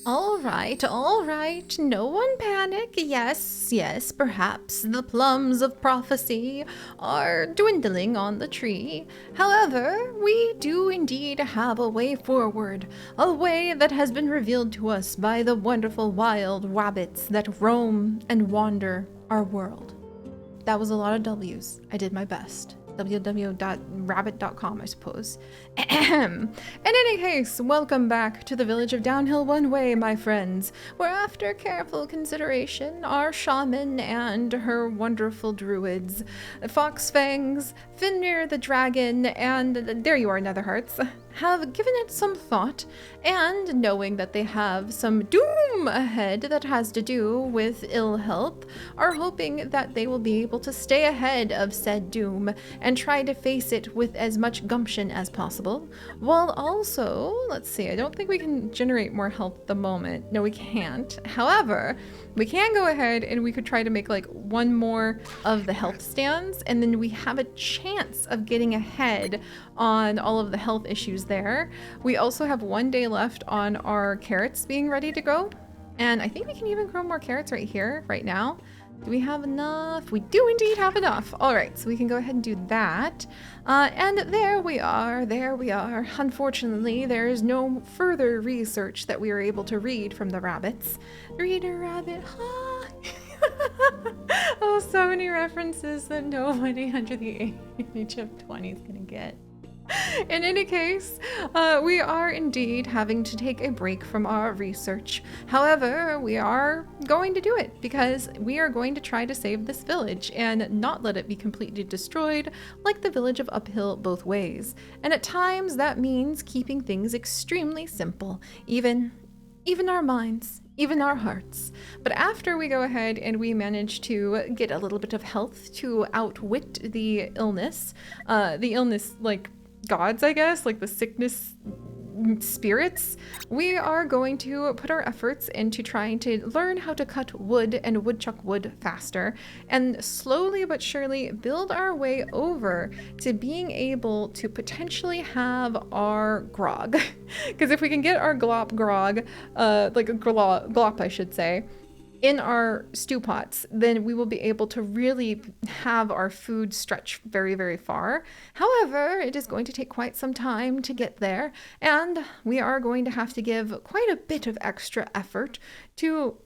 All right, no one panic. Yes, perhaps the plums of prophecy are dwindling on the tree. However, we do indeed have a way forward, a way that has been revealed to us by the wonderful wild rabbits that roam and wander our world. That was a lot of W's. I did my best. www.rabbit.com, I suppose. In any case, welcome back to the village of Downhill One Way, my friends, where after careful consideration, our shaman and her wonderful druids, Foxfangs, Finmir the dragon, and there you are, Netherhearts, have given it some thought, and knowing that they have some doom ahead that has to do with ill health, are hoping that they will be able to stay ahead of said doom and try to face it with as much gumption as possible, while also, let's see, I don't think we can generate more health at the moment. No, we can't. However, we can go ahead and we could try to make like one more of the health stands, and then we have a chance of getting ahead on all of the health issues there. We also have 1 day left on our carrots being ready to go, and I think we can even grow more carrots right here, right now. Do we have enough? We do indeed have enough. All right, so we can go ahead and do that. And there we are. Unfortunately, there is no further research that we are able to read from the rabbits. Read a rabbit, huh? Oh, so many references that nobody under the age of 20 is gonna get. In any case, we are indeed having to take a break from our research. However, we are going to do it because we are going to try to save this village and not let it be completely destroyed like the village of Uphill both ways. And at times that means keeping things extremely simple, even our minds, even our hearts. But after we go ahead and we manage to get a little bit of health to outwit the illness like gods, I guess, like the sickness spirits, we are going to put our efforts into trying to learn how to cut wood and woodchuck wood faster, and slowly but surely build our way over to being able to potentially have our grog. Because if we can get our grog, like a glop, I should say, in our stew pots, then we will be able to really have our food stretch very, very far. However, it is going to take quite some time to get there, and we are going to have to give quite a bit of extra effort to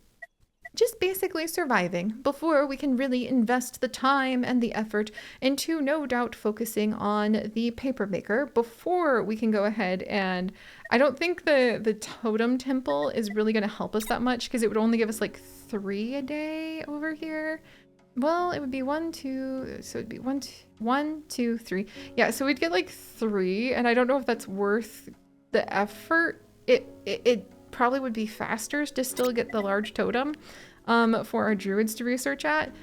just basically surviving before we can really invest the time and the effort into no doubt focusing on the paper maker before we can go ahead. And I don't think the totem temple is really going to help us that much because it would only give us like 3 a day over here. Well, it would be 1, 2, so it'd be 1, 2, 3. Yeah, so we'd get like 3, and I don't know if that's worth the effort. It probably would be faster to still get the large totem for our druids to research at,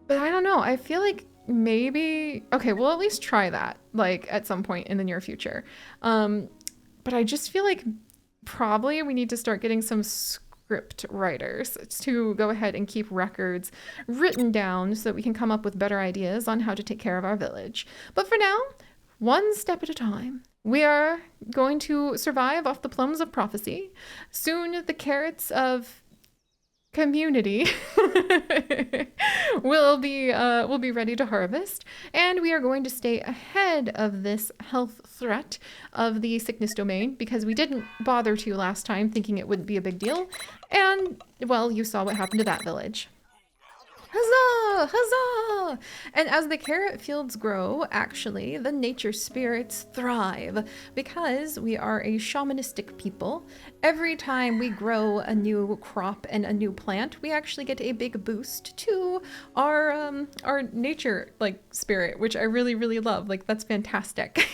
but I don't know. I feel like maybe, okay, we'll at least try that like at some point in the near future. But I just feel like probably we need to start getting some script writers to go ahead and keep records written down so that we can come up with better ideas on how to take care of our village. But for now, one step at a time. We are going to survive off the plums of prophecy. Soon the carrots of community will be ready to harvest, and we are going to stay ahead of this health threat of the sickness domain because we didn't bother to last time, thinking it wouldn't be a big deal, and well, you saw what happened to that village. Huzzah! Huzzah! And as the carrot fields grow, actually, the nature spirits thrive because we are a shamanistic people. Every time we grow a new crop and a new plant, we actually get a big boost to our nature like spirit, which I really, really love. Like, that's fantastic.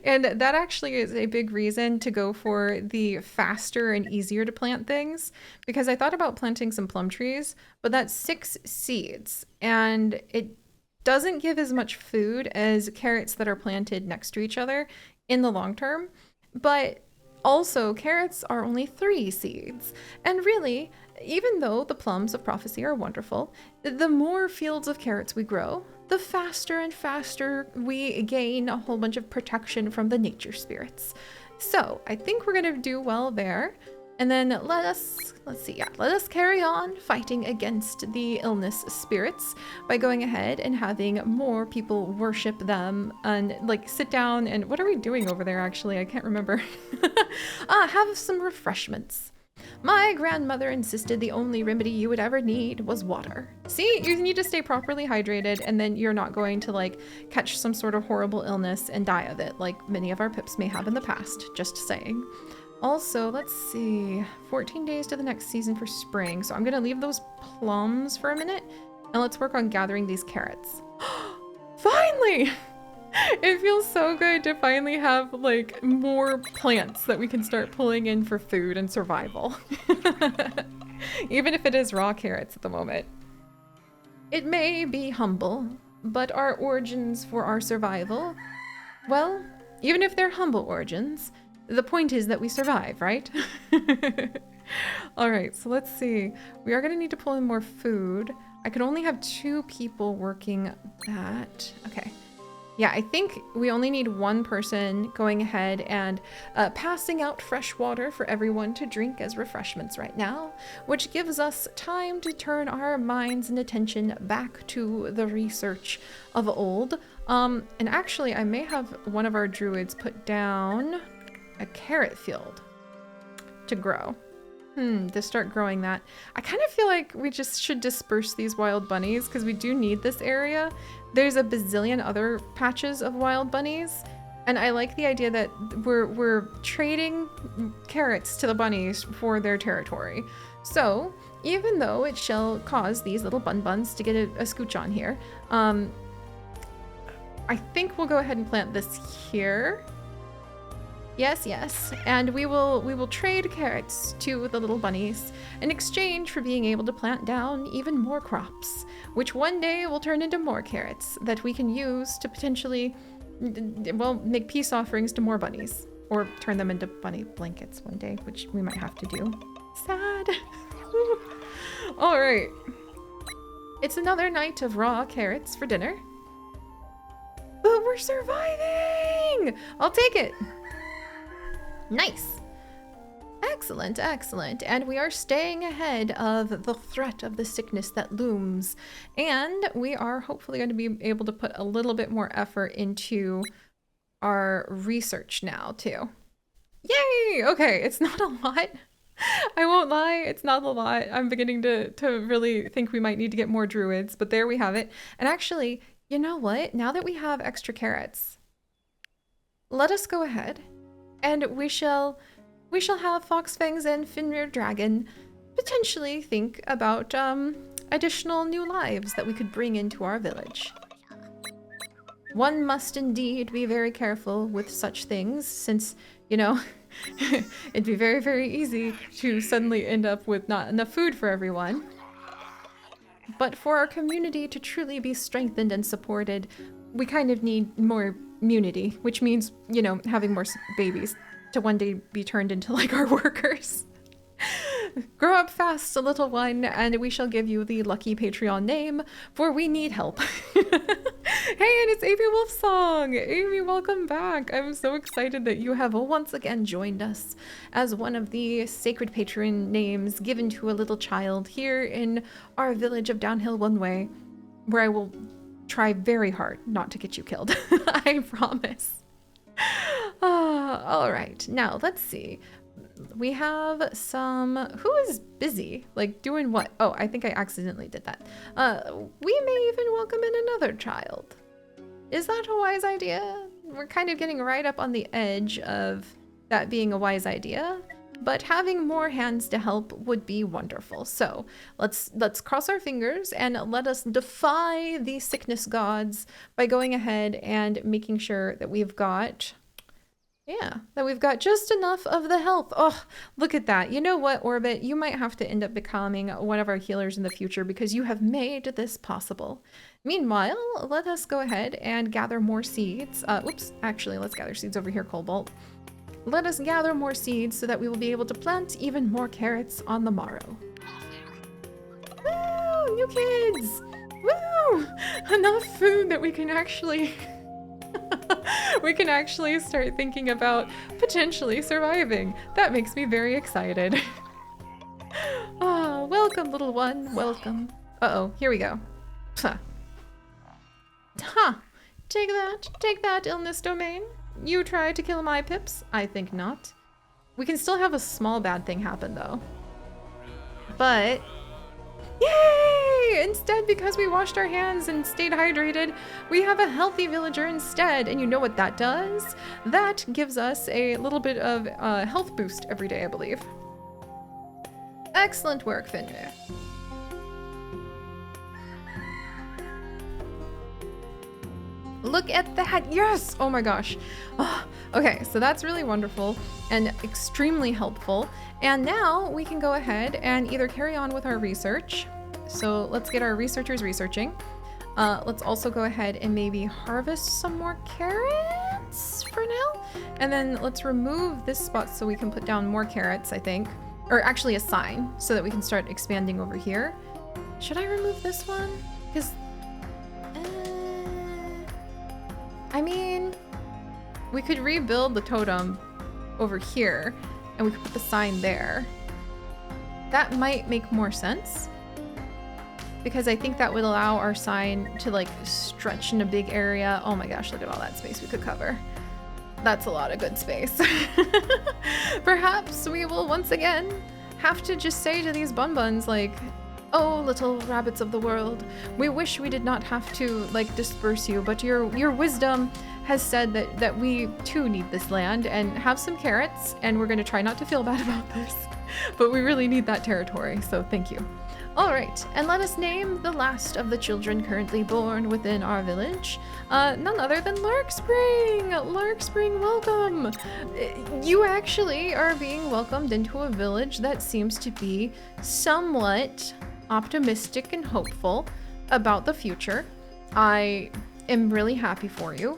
And that actually is a big reason to go for the faster and easier to plant things, because I thought about planting some plum trees, but that's 6 seeds and it doesn't give as much food as carrots that are planted next to each other in the long term. But also, carrots are only 3 seeds. And really, even though the plums of prophecy are wonderful, the more fields of carrots we grow, the faster and faster we gain a whole bunch of protection from the nature spirits. So I think we're gonna do well there. And then let's see, yeah, let us carry on fighting against the illness spirits by going ahead and having more people worship them and like sit down and what are we doing over there actually? I can't remember. Have some refreshments. My grandmother insisted the only remedy you would ever need was water. See, you need to stay properly hydrated and then you're not going to like catch some sort of horrible illness and die of it like many of our pips may have in the past, just saying. Also, let's see, 14 days to the next season for spring. So I'm gonna leave those plums for a minute and let's work on gathering these carrots. Finally! It feels so good to finally have like more plants that we can start pulling in for food and survival. Even if it is raw carrots at the moment. It may be humble, but our origins for our survival, well, even if they're humble origins, the point is that we survive, right? All right, so let's see. We are gonna need to pull in more food. I could only have 2 people working that. Okay. Yeah, I think we only need 1 person going ahead and passing out fresh water for everyone to drink as refreshments right now, which gives us time to turn our minds and attention back to the research of old. And actually, I may have one of our druids put down a carrot field to grow. To start growing that. I kind of feel like we just should disperse these wild bunnies because we do need this area. There's a bazillion other patches of wild bunnies, and I like the idea that we're trading carrots to the bunnies for their territory. So even though it shall cause these little buns to get a scooch on here, I think we'll go ahead and plant this here. Yes, yes, and we will trade carrots to the little bunnies in exchange for being able to plant down even more crops, which one day will turn into more carrots that we can use to potentially, well, make peace offerings to more bunnies, or turn them into bunny blankets one day, which we might have to do. Sad. All right, it's another night of raw carrots for dinner, but we're surviving. I'll take it. Nice. Excellent, excellent. And we are staying ahead of the threat of the sickness that looms. And we are hopefully going to be able to put a little bit more effort into our research now, too. Yay! Okay, it's not a lot. I won't lie, it's not a lot. I'm beginning to really think we might need to get more druids, but there we have it. And actually, you know what? Now that we have extra carrots, let us go ahead. And we shall have Foxfangs and Finrear Dragon potentially think about additional new lives that we could bring into our village. One must indeed be very careful with such things since, you know, it'd be very, very easy to suddenly end up with not enough food for everyone. But for our community to truly be strengthened and supported, we kind of need more immunity, which means, you know, having more babies to one day be turned into like our workers. Grow up fast, little one, and we shall give you the lucky Patreon name, for we need help. Hey, and it's Amy Wolfsong! Amy, welcome back! I'm so excited that you have once again joined us as one of the sacred patron names given to a little child here in our village of Downhill One Way, where I will try very hard not to get you killed. I promise. All right, now let's see. We have some, who is busy? Like doing what? Oh, I think I accidentally did that. We may even welcome in another child. Is that a wise idea? We're kind of getting right up on the edge of that being a wise idea, but having more hands to help would be wonderful. So let's cross our fingers and let us defy the sickness gods by going ahead and making sure that we've got, that we've got just enough of the health. Oh, look at that. You know what, Orbit? You might have to end up becoming one of our healers in the future because you have made this possible. Meanwhile, let us go ahead and gather more seeds. Oops, actually, let's gather seeds over here, Cobalt. Let us gather more seeds so that we will be able to plant even more carrots on the morrow. Woo! New kids! Woo! Enough food that we can actually We can actually start thinking about potentially surviving. That makes me very excited. Ah, welcome, little one. Welcome. Uh-oh, here we go. Huh. Huh. Take that, illness domain. You tried to kill my pips? I think not. We can still have a small bad thing happen, though. But... yay! Instead, because we washed our hands and stayed hydrated, we have a healthy villager instead. And you know what that does? That gives us a little bit of health boost every day, I believe. Excellent work, Fenrir. Look at that. Yes. Oh my gosh. Oh, okay, so that's really wonderful and extremely helpful. And now we can go ahead and either carry on with our research. So let's get our researchers researching. Let's also go ahead and maybe harvest some more carrots for now. And then let's remove this spot so we can put down more carrots, I think. Or actually a sign so that we can start expanding over here. Should I remove this one? Because I mean, we could rebuild the totem over here and we could put the sign there. That might make more sense because I think that would allow our sign to like stretch in a big area. Oh my gosh, look at all that space we could cover. That's a lot of good space. Perhaps we will once again have to just say to these bunbuns like, oh, little rabbits of the world, we wish we did not have to like disperse you, but your wisdom has said that we too need this land and have some carrots, and we're going to try not to feel bad about this, but we really need that territory, so thank you. All right, and let us name the last of the children currently born within our village. None other than Larkspring! Larkspring, welcome! You actually are being welcomed into a village that seems to be somewhat optimistic and hopeful about the future. I am really happy for you.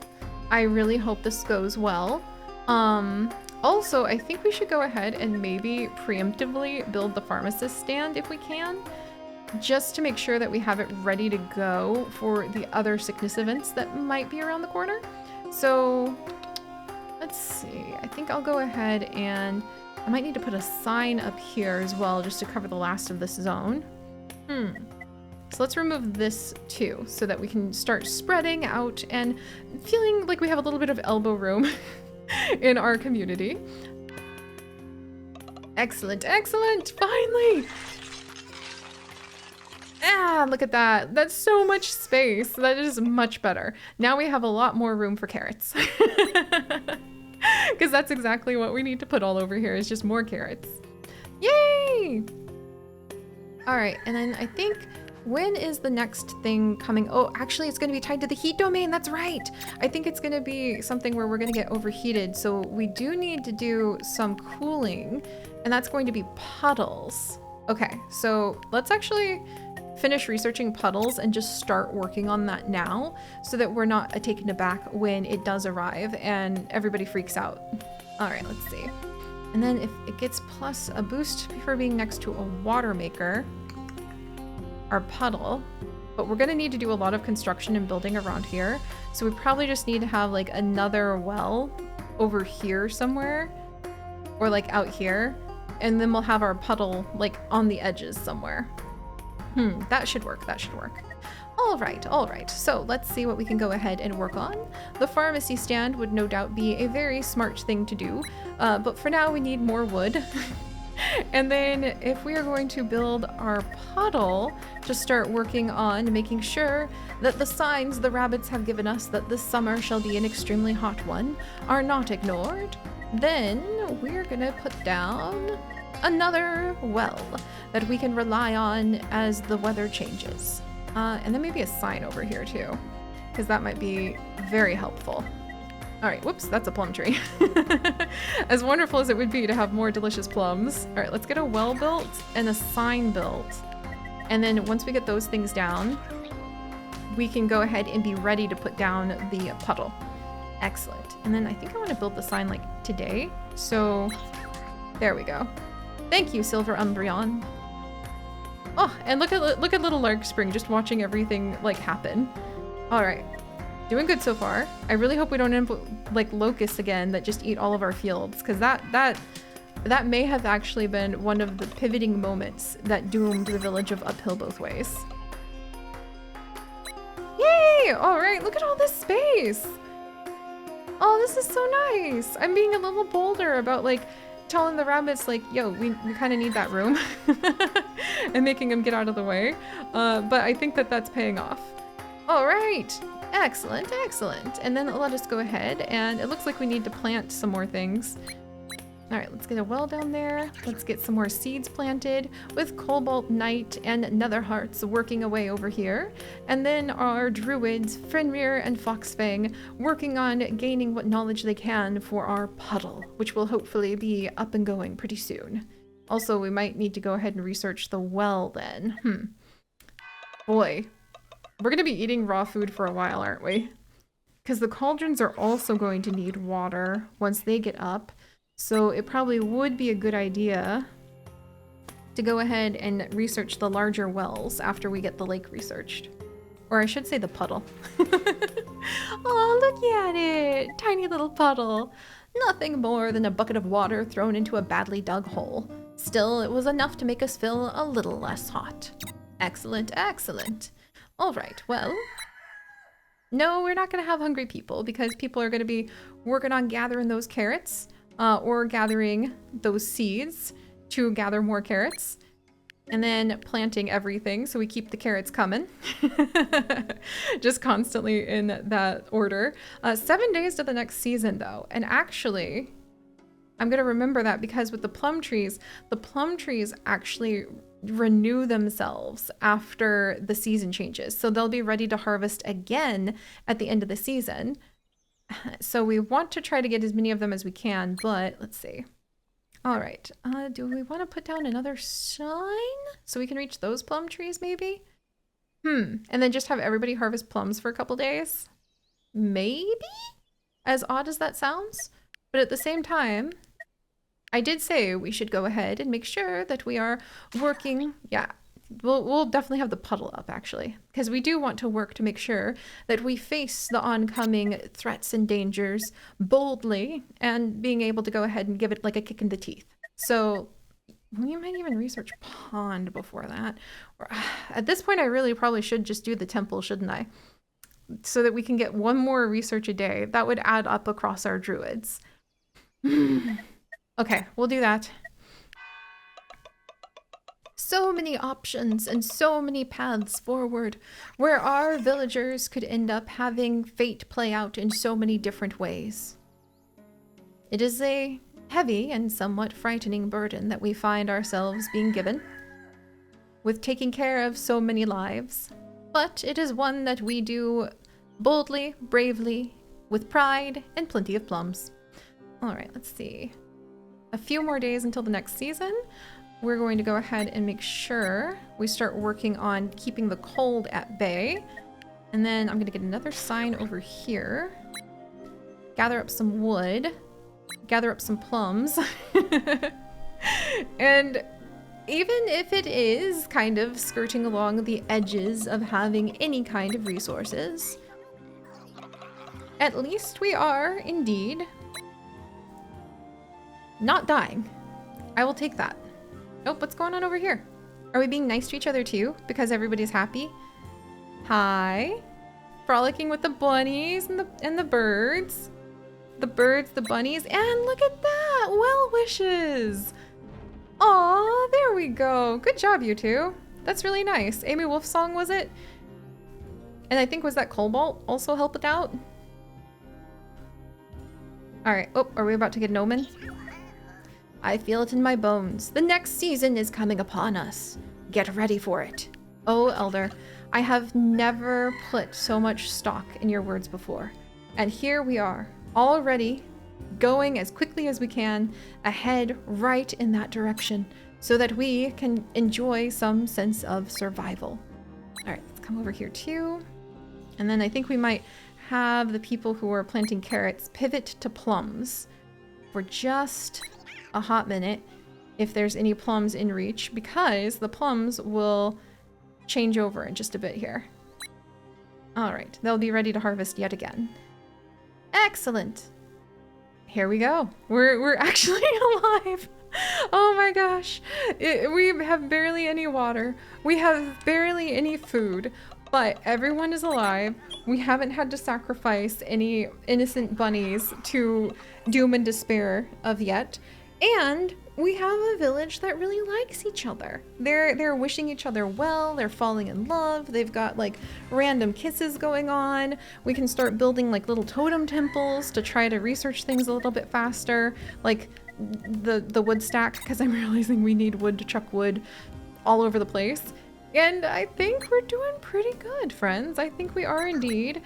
I really hope this goes well. Also, I think we should go ahead and maybe preemptively build the pharmacist stand if we can, just to make sure that we have it ready to go for the other sickness events that might be around the corner. So let's see, I think I'll go ahead and I might need to put a sign up here as well just to cover the last of this zone. So let's remove this too so that we can start spreading out and feeling like we have a little bit of elbow room in our community. Excellent, excellent, finally! Ah, look at that. That's so much space. That is much better. Now we have a lot more room for carrots. Because that's exactly what we need to put all over here is just more carrots. Yay! All right, and then I think, when is the next thing coming? Oh, actually it's gonna be tied to the heat domain, that's right. I think it's gonna be something where we're gonna get overheated, so we do need to do some cooling, and that's going to be puddles. Okay, so let's actually finish researching puddles and just start working on that now so that we're not taken aback when it does arrive and everybody freaks out. All right, let's see. And then if it gets plus a boost for being next to a water maker, our puddle, but we're gonna need to do a lot of construction and building around here. So we probably just need to have like another well over here somewhere or like out here. And then we'll have our puddle like on the edges somewhere. That should work, that should work. All right. So let's see what we can go ahead and work on. The pharmacy stand would no doubt be a very smart thing to do, but for now we need more wood. And then if we are going to build our puddle, just start working on making sure that the signs the rabbits have given us that this summer shall be an extremely hot one are not ignored. Then we're gonna put down another well that we can rely on as the weather changes. And then maybe a sign over here too, because that might be very helpful. All right, whoops, that's a plum tree. As wonderful as it would be to have more delicious plums. All right, let's get a well built and a sign built. And then once we get those things down, we can go ahead and be ready to put down the puddle. Excellent. And then I think I want to build the sign like today. So there we go. Thank you, Silver Umbreon. Oh, and look at little Larkspring just watching everything like happen. All right. Doing good so far. I really hope we don't end up with, like, locusts again that just eat all of our fields, because that may have actually been one of the pivoting moments that doomed the village of Uphill Both Ways. Yay! All right, look at all this space. Oh, this is so nice. I'm being a little bolder about, like, telling the rabbits, like, yo, we kind of need that room and making them get out of the way. But I think that that's paying off. All right. Excellent, excellent. And then let us go ahead, and it looks like we need to plant some more things. All right, let's get a well down there. Let's get some more seeds planted with Cobalt Knight and Nether Hearts working away over here. And then our druids, Fenrir and Foxfang, working on gaining what knowledge they can for our puddle, which will hopefully be up and going pretty soon. Also, we might need to go ahead and research the well then. Boy, we're gonna be eating raw food for a while, aren't we? Because the cauldrons are also going to need water once they get up. So it probably would be a good idea to go ahead and research the larger wells after we get the lake researched. Or I should say the puddle. Oh, look at it! Tiny little puddle. Nothing more than a bucket of water thrown into a badly dug hole. Still, it was enough to make us feel a little less hot. Excellent, excellent. All right, well, no, we're not going to have hungry people because people are going to be working on gathering those carrots. Or gathering those seeds to gather more carrots, and then planting everything so we keep the carrots coming. Just constantly in that order. 7 days to the next season though, and actually I'm gonna remember that because with the plum trees actually renew themselves after the season changes, so they'll be ready to harvest again at the end of the season. So we want to try to get as many of them as we can, but let's see. All right, do we want to put down another sign so we can reach those plum trees maybe? And then just have everybody harvest plums for a couple days? Maybe? As odd as that sounds. But at the same time, I did say we should go ahead and make sure that we are working, yeah. We'll definitely have the puddle up, actually, because we do want to work to make sure that we face the oncoming threats and dangers boldly and being able to go ahead and give it like a kick in the teeth. So we might even research pond before that. Or, at this point, I really probably should just do the temple, shouldn't I? So that we can get one more research a day. That would add up across our druids. Okay, we'll do that. So many options and so many paths forward where our villagers could end up having fate play out in so many different ways. It is a heavy and somewhat frightening burden that we find ourselves being given, with taking care of so many lives, but it is one that we do boldly, bravely, with pride and plenty of plums. All right, let's see. A few more days until the next season. We're going to go ahead and make sure we start working on keeping the cold at bay. And then I'm going to get another sign over here. Gather up some wood. Gather up some plums. And even if it is kind of skirting along the edges of having any kind of resources, at least we are indeed not dying. I will take that. Oh, what's going on over here? Are we being nice to each other too? Because everybody's happy? Hi. Frolicking with the bunnies and the birds. The birds, the bunnies, and look at that! Well wishes! Aw, there we go. Good job, you two. That's really nice. Amy Wolfsong, was it? And I think was that Cobalt also help it out? Alright, oh, are we about to get an omen? I feel it in my bones. The next season is coming upon us. Get ready for it. Oh, Elder, I have never put so much stock in your words before. And here we are, already going as quickly as we can, ahead right in that direction, so that we can enjoy some sense of survival. All right, let's come over here too. And then I think we might have the people who are planting carrots pivot to plums for just a hot minute if there's any plums in reach, because the plums will change over in just a bit here. All right, they'll be ready to harvest yet again. Excellent. Here we go. We're actually alive. Oh my gosh. We have barely any water. We have barely any food, but everyone is alive. We haven't had to sacrifice any innocent bunnies to doom and despair of yet. And we have a village that really likes each other. They're wishing each other well, they're falling in love, they've got like random kisses going on. We can start building like little totem temples to try to research things a little bit faster, like the wood stack, because I'm realizing we need wood to chuck wood all over the place. And I think we're doing pretty good, friends. I think we are indeed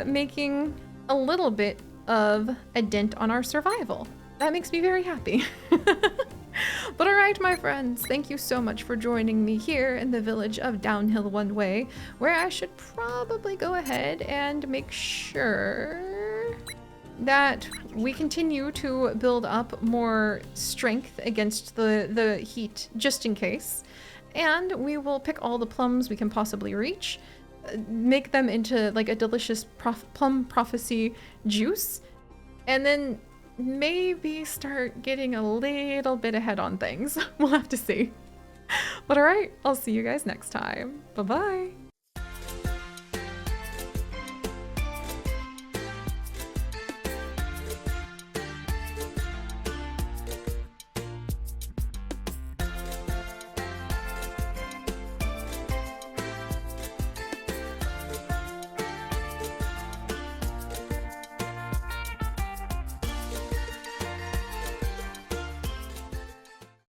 making a little bit of a dent on our survival. That makes me very happy. But all right, my friends, thank you so much for joining me here in the village of Downhill One Way, where I should probably go ahead and make sure that we continue to build up more strength against the heat, just in case. And we will pick all the plums we can possibly reach, make them into like a delicious plum prophecy juice, and then maybe start getting a little bit ahead on things. We'll have to see. But all right, I'll see you guys next time. Bye-bye.